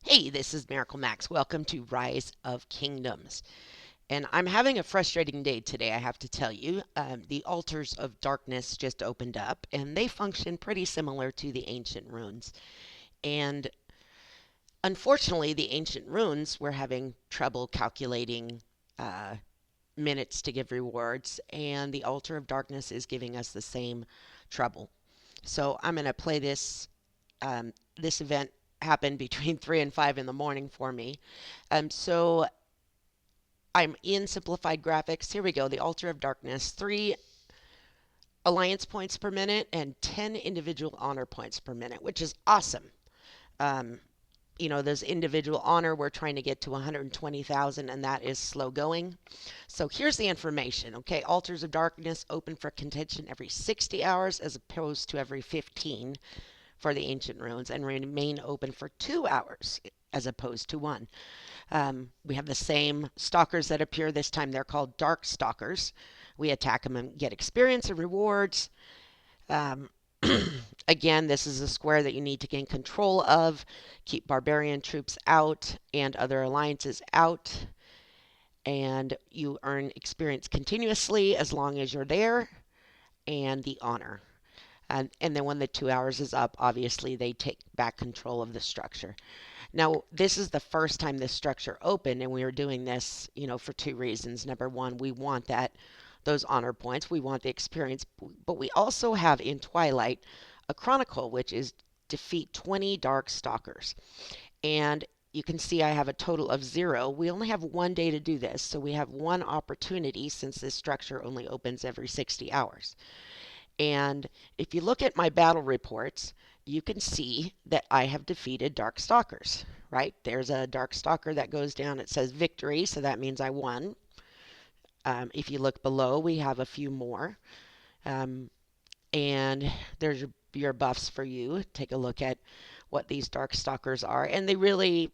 Hey, this is MiracleMax. Welcome to Rise of Kingdoms. And I'm having a frustrating day today, I have to tell you. The Altars of Darkness just opened up, and they function pretty similar to the ancient runes. And unfortunately, the ancient runes were having trouble calculating uh, minutes to give rewards, and the Altar of Darkness is giving us the same trouble. So I'm going to play this. This event happened between 3 and 5 in the morning for me. So I'm in simplified graphics. Here we go. The Altar of Darkness. 3 alliance points per minute and 10 individual honor points per minute, which is awesome. Um, those individual honor, we're trying to get to 120,000, and that is slow going. So here's the information. Okay, Altars of Darkness open for contention every 60 hours as opposed to every 15 for the ancient runes, and remain open for 2 hours as opposed to one. We have the same stalkers that appear this time. They're called dark stalkers. We attack them and get experience and rewards. Um, Again, this is a square that you need to gain control of, keep barbarian troops out and other alliances out, and you earn experience continuously as long as you're there, and the honor. And then when the 2 hours is up, obviously they take back control of the structure. Now, this is the first time this structure opened, and we are doing this, for two reasons. Number one, we want those honor points. We want the experience, but we also have in Twilight a chronicle, which is defeat 20 dark stalkers. And you can see I have a total of 0. We only have 1 day to do this, so we have one opportunity since this structure only opens every 60 hours. And if you look at my battle reports, you can see that I have defeated Dark Stalkers, right? There's a Dark Stalker that goes down. It says victory, so that means I won. If you look below, we have a few more. And there's your buffs for you. Take a look at what these Dark Stalkers are. And they really,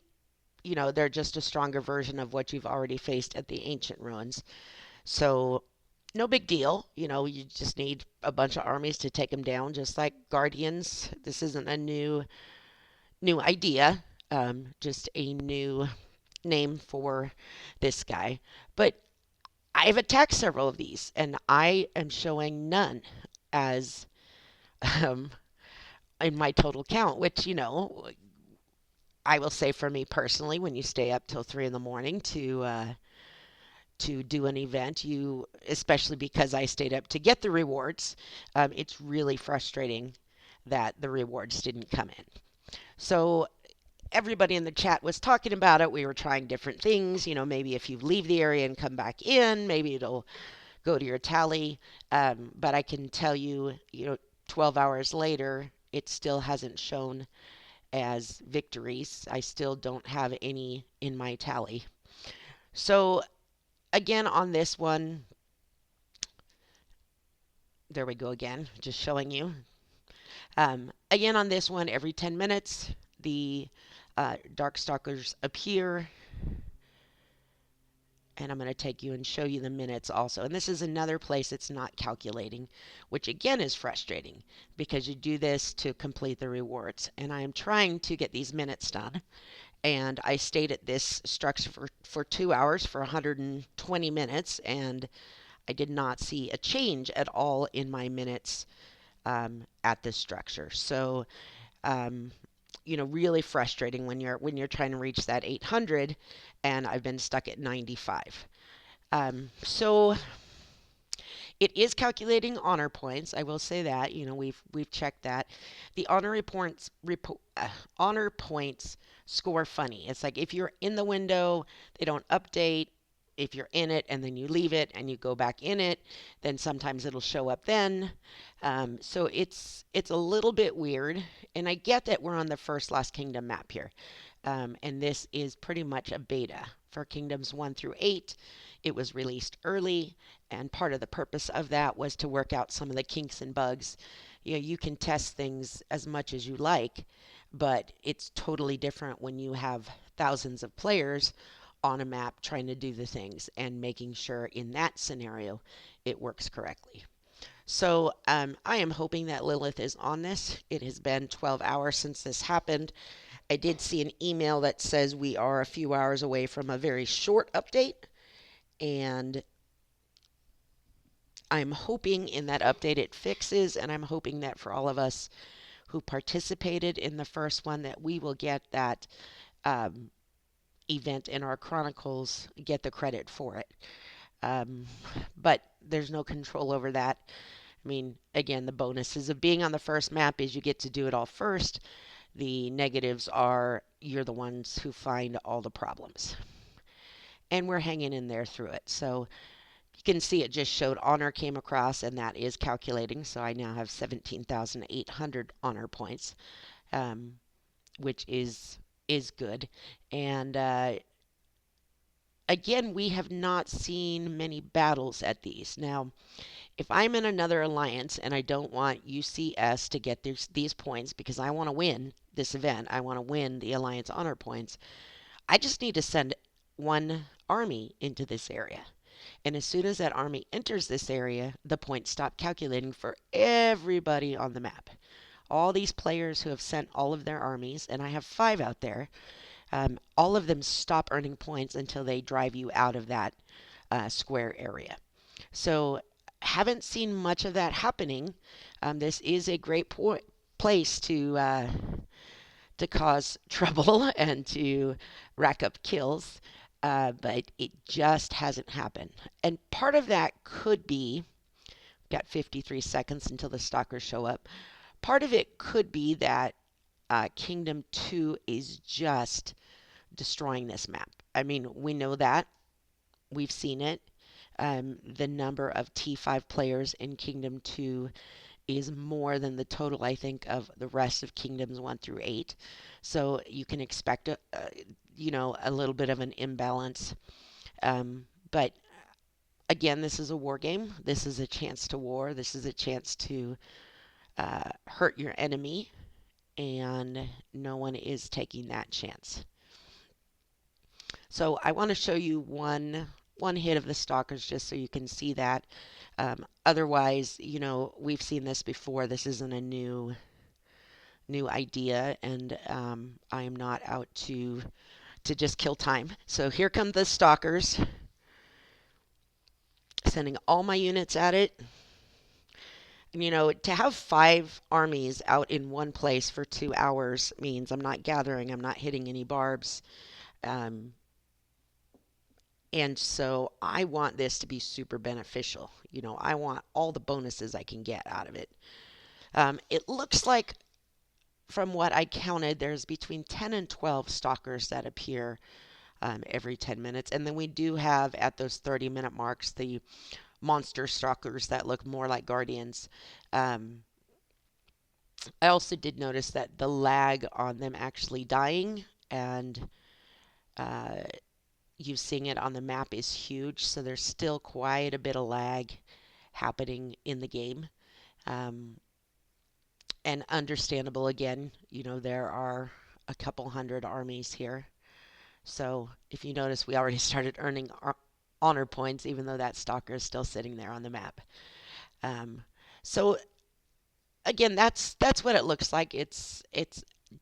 they're just a stronger version of what you've already faced at the Ancient Ruins. So no big deal. You just need a bunch of armies to take them down, just like Guardians. This isn't a new idea, just a new name for this guy. But I've attacked several of these, and I am showing none as um, in my total count, which, I will say for me personally, when you stay up till 3 in the morning to do an event, especially because I stayed up to get the rewards, it's really frustrating that the rewards didn't come in. So everybody in the chat was talking about it. We were trying different things. Maybe if you leave the area and come back in, maybe it'll go to your tally. But I can tell you, 12 hours later, it still hasn't shown as victories. I still don't have any in my tally. So again, on this one, there we go again, just showing you. Again, on this one, every 10 minutes, the Darkstalkers appear. And I'm going to take you and show you the minutes also. And this is another place it's not calculating, which again is frustrating because you do this to complete the rewards. And I am trying to get these minutes done. And I stayed at this structure for 2 hours for 120 minutes, and I did not see a change at all in my minutes at this structure. So, really frustrating when you're trying to reach that 800, and I've been stuck at 95. So it is calculating honor points. I will say that. We've checked that. The honor points score funny. It's like if you're in the window, they don't update. If you're in it and then you leave it and you go back in it, then sometimes it'll show up then. So it's a little bit weird. And I get that we're on the first Lost Kingdom map here. And this is pretty much a beta for Kingdoms 1 through 8. It was released early, and part of the purpose of that was to work out some of the kinks and bugs. You can test things as much as you like, but it's totally different when you have thousands of players on a map trying to do the things and making sure in that scenario it works correctly. So I am hoping that Lilith is on this. It has been 12 hours since this happened. I did see an email that says we are a few hours away from a very short update, and I'm hoping in that update it fixes, and I'm hoping that for all of us who participated in the first one that we will get that um, event in our chronicles, get the credit for it. Um, but there's no control over that. I mean, again, the bonuses of being on the first map is you get to do it all first. The negatives are you're the ones who find all the problems. And we're hanging in there through it. So you can see it just showed honor came across, and that is calculating. So I now have 17,800 honor points, um, which is good. And again, we have not seen many battles at these. Now, if I'm in another alliance and I don't want UCS to get these points because I want to win this event, I want to win the alliance honor points, I just need to send one army into this area. And as soon as that army enters this area, the points stop calculating for everybody on the map. All these players who have sent all of their armies, and I have 5 out there, all of them stop earning points until they drive you out of that square area. So, haven't seen much of that happening. This is a great place to cause trouble and to rack up kills, but it just hasn't happened. And part of that could be, got 53 seconds until the stalkers show up. Part of it could be that Kingdom 2 is just destroying this map. I mean, we know that. We've seen it. The number of T5 players in Kingdom 2 is more than the total, I think, of the rest of Kingdoms 1 through 8. So you can expect a little bit of an imbalance. But again, this is a war game. This is a chance to war. This is a chance to hurt your enemy, and no one is taking that chance. So I want to show you one hit of the stalkers just so you can see that. Otherwise, we've seen this before. This isn't a new idea, and I am not out to just kill time. So here come the stalkers, sending all my units at it. To have 5 armies out in one place for 2 hours means I'm not gathering, I'm not hitting any barbs. And so I want this to be super beneficial. I want all the bonuses I can get out of it. It looks like, from what I counted, there's between 10 and 12 stalkers that appear every 10 minutes. And then we do have, at those 30-minute marks, the monster stalkers that look more like guardians. I also did notice that the lag on them actually dying and you seeing it on the map is huge, so there's still quite a bit of lag happening in the game. And understandable again, there are a couple hundred armies here. So if you notice, we already started earning honor points, even though that stalker is still sitting there on the map. So again, that's what it looks like. It's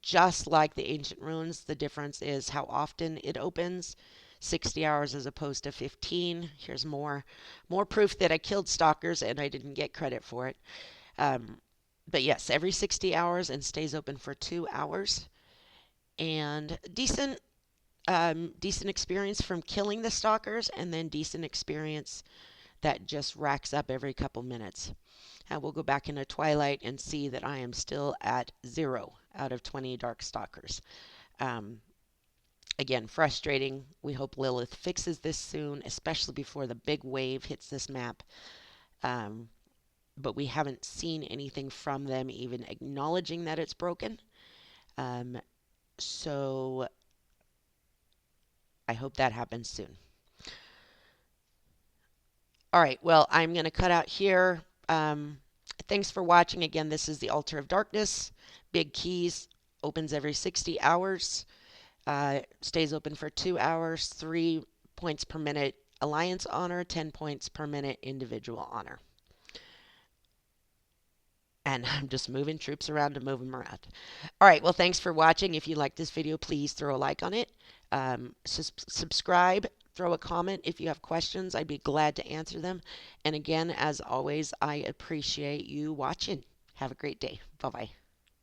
just like the ancient ruins. The difference is how often it opens. 60 hours as opposed to 15. Here's more proof that I killed stalkers and I didn't get credit for it. But yes, every 60 hours and stays open for 2 hours. And decent experience from killing the stalkers, and then decent experience that just racks up every couple minutes. And we'll go back into Twilight and see that I am still at 0 out of 20 Dark Stalkers. Again, frustrating. We hope Lilith fixes this soon, especially before the big wave hits this map. But we haven't seen anything from them even acknowledging that it's broken. So I hope that happens soon. All right, well, I'm going to cut out here. Thanks for watching. Again, this is the Altar of Darkness. Big Keys opens every 60 hours. Stays open for 2 hours, 3 points per minute alliance honor, 10 points per minute individual honor. And I'm just moving troops around to move them around. All right, well, thanks for watching. If you like this video, please throw a like on it. Subscribe, throw a comment if you have questions. I'd be glad to answer them. And again, as always, I appreciate you watching. Have a great day. Bye-bye.